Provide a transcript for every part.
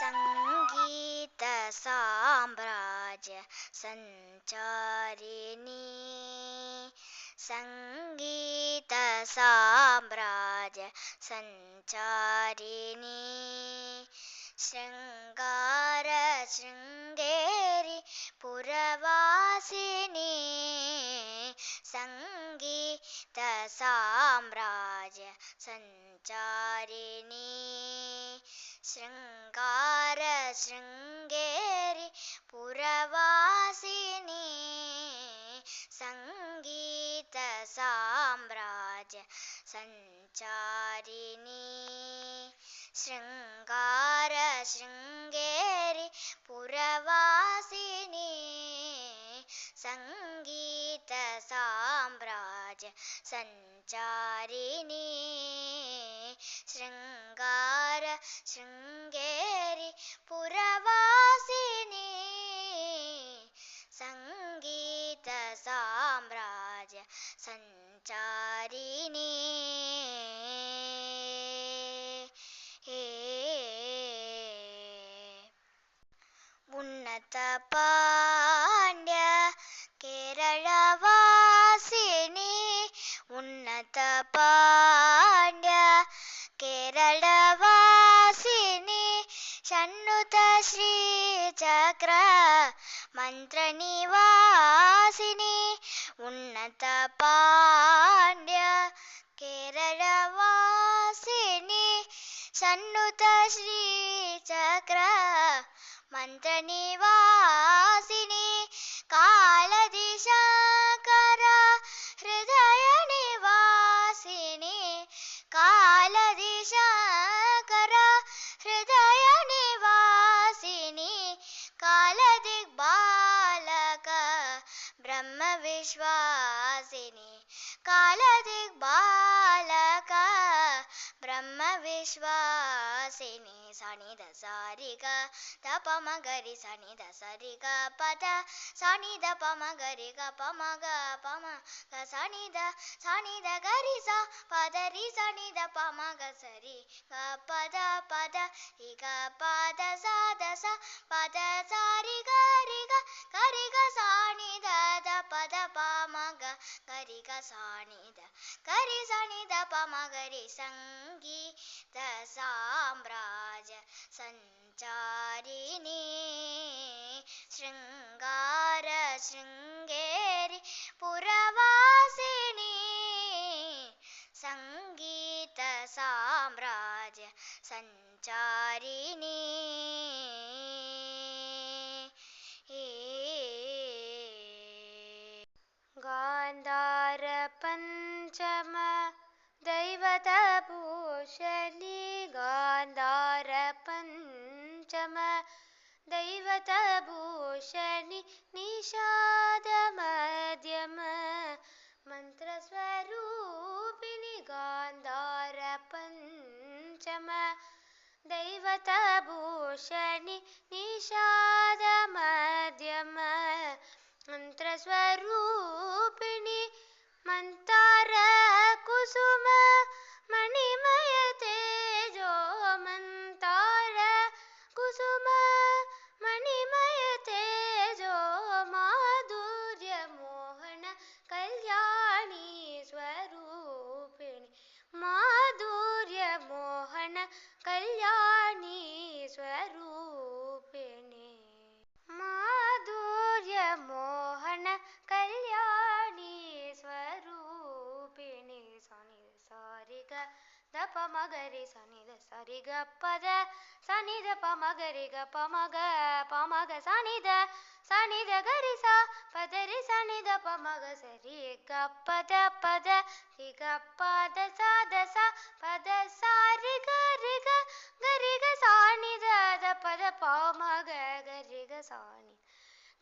संगीत साम्राज्य संचारिणी संगीत साम्राज्य संचारिणी शृंगार शृंगेरी पुरवासिनी संगीत साम्राज्य संचारिणी शृंगार शृंगेरी पुरवासिनी संगीत साम्राज्य संचारिणी शृंगार शृंगेरी पुरवासिनी संगीत साम्राज्य संचारिणी शृंगार शृंगेरी पुरवासिनी संगीत साम्राज्य संचारिणी उन्नत पांड्य केरळवासिनी उन्नत पांड्य केरळवासिनी षण्णुत श्रीचक्र मन्त्रनिवासिनी उन्नत पांड्य केरळवासिनी षण्णुत श्रीचक्र मन्त्रनिवासिनी कालदिशंकर हृदय निवासिनी कालदिशंकर हृदय निवासिनी कालदिग्बालक ब्रह्म विश्वासिनी कालदिग्बालक ब्रह्म विश्वासिनी सनि द सारि ग द प म ग रि सनि द सारि ग प द सनि द प म ग रि ग प म ग प म ग सनि द ग रि सा प द रि सनि द प म ग स रि ग प द रि ग प द सा प द सा रि ग सनि द द प द प म ग रि ग सनि द ग रि सनि द प म ग रि संगीत साम्राज्य संचारिणी शृंगार शृंगेरी पुरवासिनी संगीत साम्राज्य संचारिणी गांधार पंचम दैवत भूषणी गांधार पंचम दैवत भूषणी निषाद मध्यम मंत्र स्वरूपिणी गांधार पंचम दैवत भूषणी निषाद मध्यम मंत्र स्वरूपिणी मंतार कुसुम मणिमय तेजो मंतार कुसुम मणिमय तेजो माधुर्य मोहन कल्याणी स्वरूपिणी माधुर्य मोहन कल्याणी स्वरूपिणी माधुर्य मोहन कल्याणी स्वरूपिणी सनि सारि ग द प म ग रि सनि द सारि ग प द सनि द प म ग रि ग प म ग सनि द ग रि सा प द रि सनि द प म ग स रि ग प द रि ग प द सा प द सा रि ग सनि द द प द प म ग रि ग सनि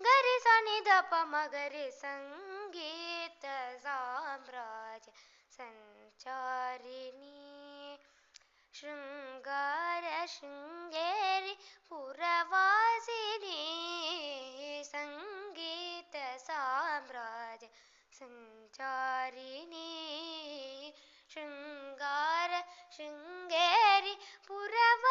ग रि सनि द प म ग रि संगीत साम्राज्य संचारिणी शृंगार शृंगेरी पुरवासिनी संगीत साम्राज्य संचारिणी शृंगार शृंगेरी पुरवासिनी